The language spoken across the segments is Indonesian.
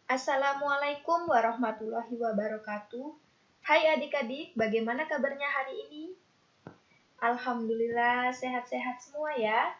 Assalamualaikum warahmatullahi wabarakatuh. Hai adik-adik, bagaimana kabarnya hari ini? Alhamdulillah sehat-sehat semua ya.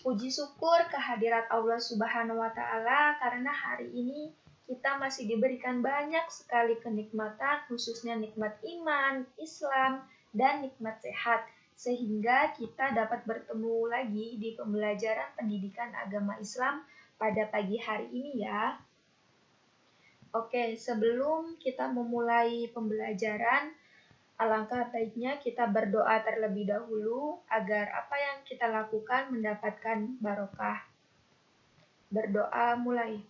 Puji syukur kehadirat Allah Subhanahu wa Ta'ala karena hari ini kita masih diberikan banyak sekali kenikmatan, khususnya nikmat iman, Islam, dan nikmat sehat, sehingga kita dapat bertemu lagi di pembelajaran pendidikan agama Islam pada pagi hari ini ya. Oke, sebelum kita memulai pembelajaran, alangkah baiknya kita berdoa terlebih dahulu agar apa yang kita lakukan mendapatkan barokah. Berdoa mulai.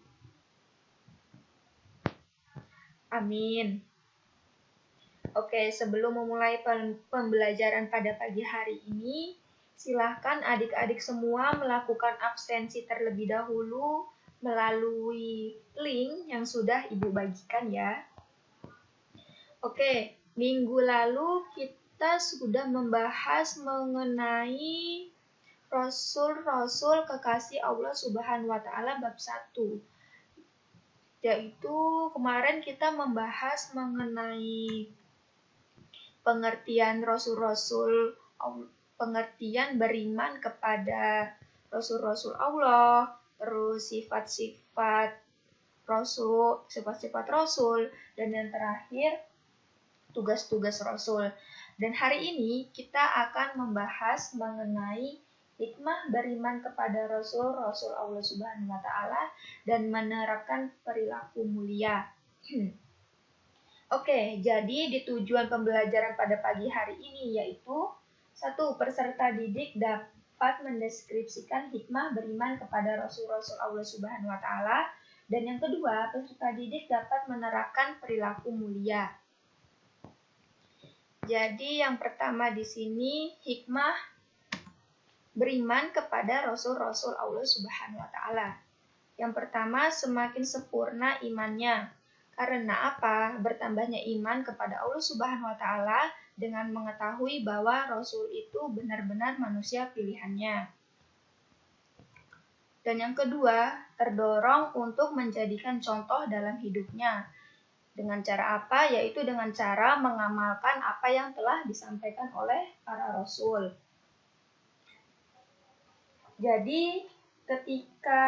Amin. Oke, sebelum memulai pembelajaran pada pagi hari ini, silahkan adik-adik semua melakukan absensi terlebih dahulu melalui link yang sudah Ibu bagikan ya. Oke, minggu lalu kita sudah membahas mengenai Rasul-Rasul kekasih Allah Subhanahu wa Ta'ala bab 1. Yaitu kemarin kita membahas mengenai pengertian Rasul-Rasul, pengertian beriman kepada Rasul-Rasul Allah, terus sifat-sifat Rasul, sifat-sifat Rasul, dan yang terakhir tugas-tugas Rasul. Dan hari ini kita akan membahas mengenai hikmah beriman kepada Rasul Allah Subhanahu wa Ta'ala dan menerapkan perilaku mulia. Oke, jadi di tujuan pembelajaran pada pagi hari ini yaitu 1. Peserta didik dapat mendeskripsikan hikmah beriman kepada Rasul-Rasul Allah Subhanahu wa Ta'ala, dan yang kedua, peserta didik dapat menerapkan perilaku mulia. Jadi yang pertama di sini hikmah beriman kepada Rasul-Rasul Allah Subhanahu wa Ta'ala. Yang pertama, semakin sempurna imannya. Karena apa? Bertambahnya iman kepada Allah Subhanahu wa Ta'ala dengan mengetahui bahwa Rasul itu benar-benar manusia pilihannya. Dan yang kedua, terdorong untuk menjadikan contoh dalam hidupnya. Dengan cara apa? Yaitu dengan cara mengamalkan apa yang telah disampaikan oleh para Rasul. Jadi, ketika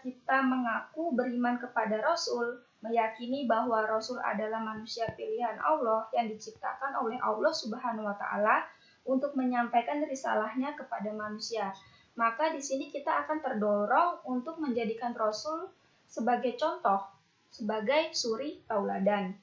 kita mengaku beriman kepada Rasul, meyakini bahwa Rasul adalah manusia pilihan Allah yang diciptakan oleh Allah Subhanahu wa Ta'ala untuk menyampaikan risalahnya kepada manusia, maka di sini kita akan terdorong untuk menjadikan Rasul sebagai contoh, sebagai suri tauladan.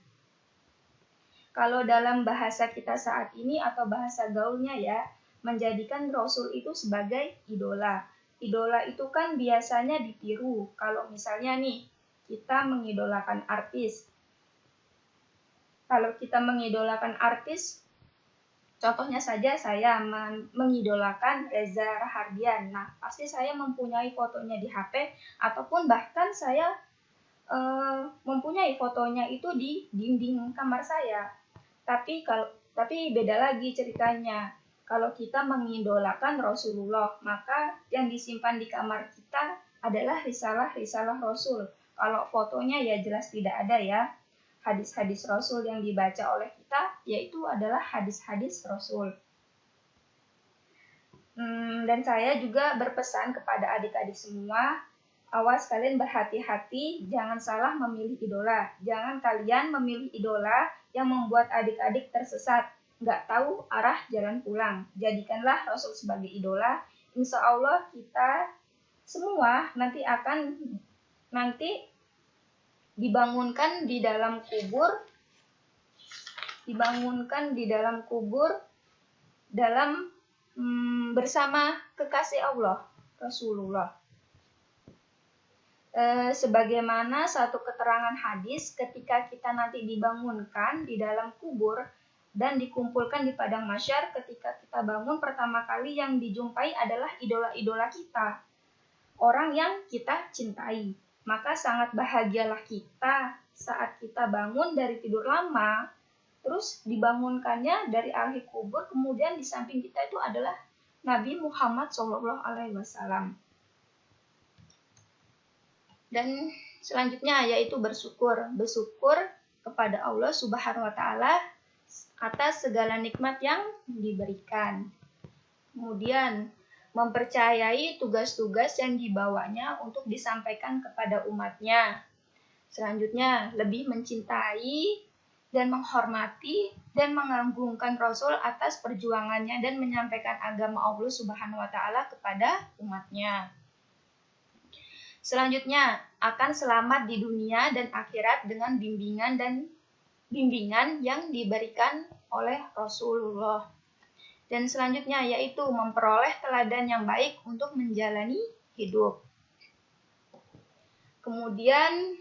Kalau dalam bahasa kita saat ini atau bahasa gaulnya ya, menjadikan Rasul itu sebagai idola. Idola itu kan biasanya ditiru. Kalau misalnya nih, kita mengidolakan artis. Kalau kita mengidolakan artis, contohnya saja saya mengidolakan Reza Rahardian. Nah, pasti saya mempunyai fotonya di HP, ataupun bahkan saya mempunyai fotonya itu di dinding kamar saya. Tapi beda lagi ceritanya. Kalau kita mengidolakan Rasulullah, maka yang disimpan di kamar kita adalah risalah-risalah Rasul. Kalau fotonya ya jelas tidak ada ya. Hadis-hadis Rasul yang dibaca oleh kita yaitu adalah hadis-hadis Rasul. Dan saya juga berpesan kepada adik-adik semua, awas kalian berhati-hati, jangan salah memilih idola. Jangan kalian memilih idola yang membuat adik-adik tersesat, nggak tahu arah jalan pulang. Jadikanlah Rasul sebagai idola. Insya Allah kita semua nanti dibangunkan di dalam kubur, bersama kekasih Allah, Rasulullah. Sebagaimana satu keterangan hadis, ketika kita nanti dibangunkan di dalam kubur dan dikumpulkan di padang mahsyar, ketika kita bangun pertama kali yang dijumpai adalah idola-idola kita, orang yang kita cintai. Maka sangat bahagialah kita saat kita bangun dari tidur lama, terus dibangunkannya dari ahli kubur, kemudian di samping kita itu adalah Nabi Muhammad SAW. Dan Selanjutnya yaitu bersyukur. Bersyukur kepada Allah Subhanahu wa taala atas segala nikmat yang diberikan. Kemudian mempercayai tugas-tugas yang dibawanya untuk disampaikan kepada umatnya. Selanjutnya lebih mencintai dan menghormati dan mengagungkan Rasul atas perjuangannya dan menyampaikan agama Allah Subhanahu wa taala kepada umatnya. Selanjutnya akan selamat di dunia dan akhirat dengan bimbingan yang diberikan oleh Rasulullah. Dan selanjutnya yaitu memperoleh teladan yang baik untuk menjalani hidup. Kemudian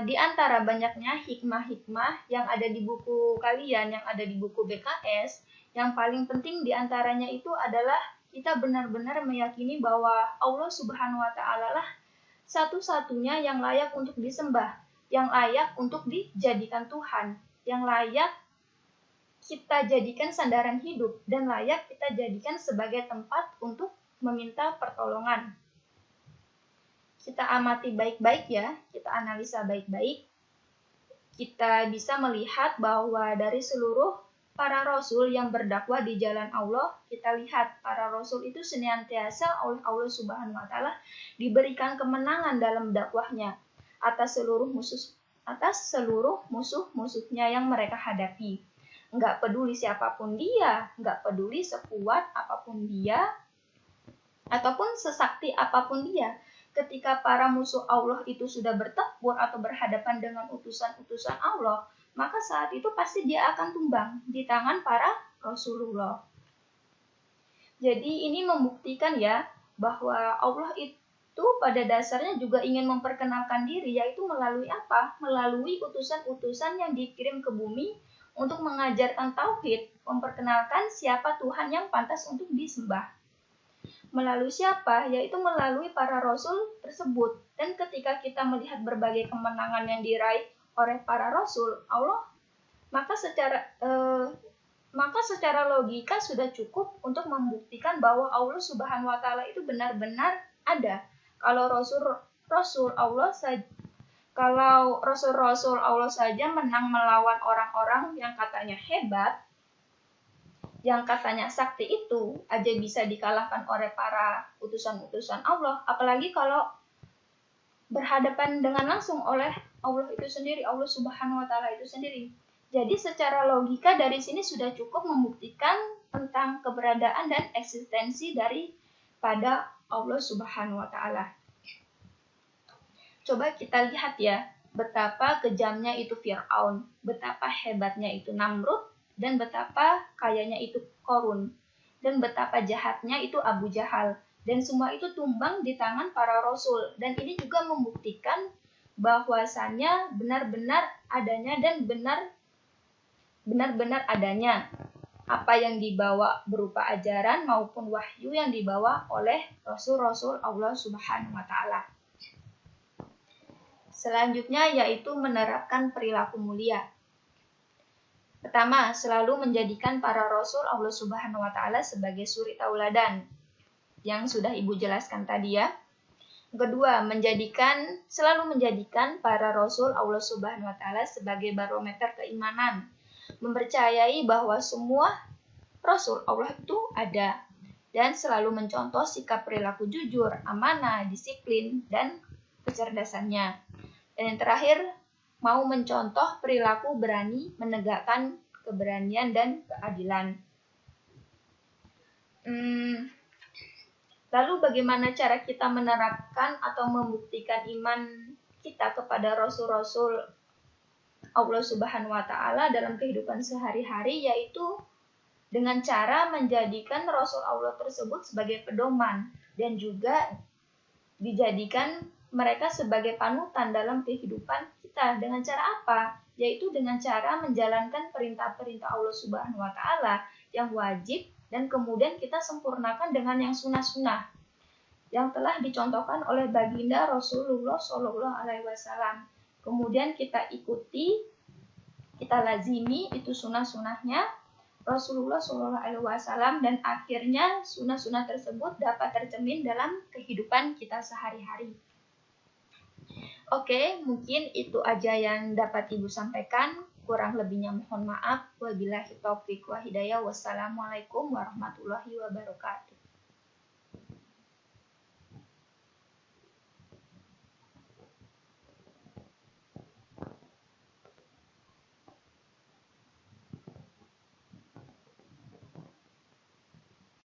di antara banyaknya hikmah-hikmah yang ada di buku kalian, yang ada di buku BKS, yang paling penting di antaranya itu adalah kita benar-benar meyakini bahwa Allah Subhanahu wa taala lah satu-satunya yang layak untuk disembah, yang layak untuk dijadikan Tuhan, yang layak kita jadikan sandaran hidup dan layak kita jadikan sebagai tempat untuk meminta pertolongan. Kita amati baik-baik ya, kita analisa baik-baik. Kita bisa melihat bahwa dari seluruh para rasul yang berdakwah di jalan Allah, kita lihat para rasul itu senantiasa oleh Allah Subhanahu wa taala diberikan kemenangan dalam dakwahnya atas seluruh musuh-musuhnya yang mereka hadapi. Enggak peduli siapapun dia, enggak peduli sekuat apapun dia, ataupun sesakti apapun dia. Ketika para musuh Allah itu sudah bertempur atau berhadapan dengan utusan-utusan Allah, maka saat itu pasti dia akan tumbang di tangan para Rasulullah. Jadi ini membuktikan ya bahwa Allah itu pada dasarnya juga ingin memperkenalkan diri, yaitu melalui apa? Melalui utusan-utusan yang dikirim ke bumi untuk mengajarkan tauhid, memperkenalkan siapa Tuhan yang pantas untuk disembah. Melalui siapa? Yaitu melalui para rasul tersebut. Dan ketika kita melihat berbagai kemenangan yang diraih oleh para rasul Allah, maka secara logika sudah cukup untuk membuktikan bahwa Allah Subhanahu wa taala itu benar-benar ada. Kalau rasul-rasul Allah saja menang melawan orang-orang yang katanya hebat, yang katanya sakti itu aja bisa dikalahkan oleh para utusan-utusan Allah, apalagi kalau berhadapan dengan langsung oleh Allah itu sendiri, Allah Subhanahu wa taala itu sendiri. Jadi secara logika dari sini sudah cukup membuktikan tentang keberadaan dan eksistensi daripada Allah Subhanahu wa taala. Coba kita lihat ya, betapa kejamnya itu Fir'aun, betapa hebatnya itu Namrud, dan betapa kayanya itu Qarun, dan betapa jahatnya itu Abu Jahal, dan semua itu tumbang di tangan para rasul. Dan ini juga membuktikan bahwasannya benar-benar adanya dan benar-benar adanya apa yang dibawa berupa ajaran maupun wahyu yang dibawa oleh rasul-rasul Allah Subhanahu wa taala. Selanjutnya yaitu menerapkan perilaku mulia. Pertama, selalu menjadikan para rasul Allah Subhanahu wa taala sebagai suri tauladan yang sudah Ibu jelaskan tadi ya. Kedua, selalu menjadikan para rasul Allah Subhanahu wa taala sebagai barometer keimanan, mempercayai bahwa semua rasul Allah itu ada, dan selalu mencontoh sikap perilaku jujur, amanah, disiplin, dan kecerdasannya. Dan yang terakhir, mau mencontoh perilaku berani menegakkan keberanian dan keadilan. Lalu bagaimana cara kita menerapkan atau membuktikan iman kita kepada rasul-rasul Allah Subhanahu wa taala dalam kehidupan sehari-hari, yaitu dengan cara menjadikan rasul Allah tersebut sebagai pedoman dan juga dijadikan mereka sebagai panutan dalam kehidupan kita. Dengan cara apa? Yaitu dengan cara menjalankan perintah-perintah Allah Subhanahu wa taala yang wajib dan kemudian kita sempurnakan dengan yang sunnah-sunnah yang telah dicontohkan oleh baginda Rasulullah Shallallahu alaihi wasallam. Kemudian kita ikuti, kita lazimi itu sunnah-sunnahnya Rasulullah Shallallahu alaihi wasallam, dan akhirnya sunnah-sunnah tersebut dapat tercermin dalam kehidupan kita sehari-hari. Oke, mungkin itu aja yang dapat Ibu sampaikan. Kurang lebihnya mohon maaf. Wabillahi taufiq wa hidayah. Wassalamualaikum warahmatullahi wabarakatuh.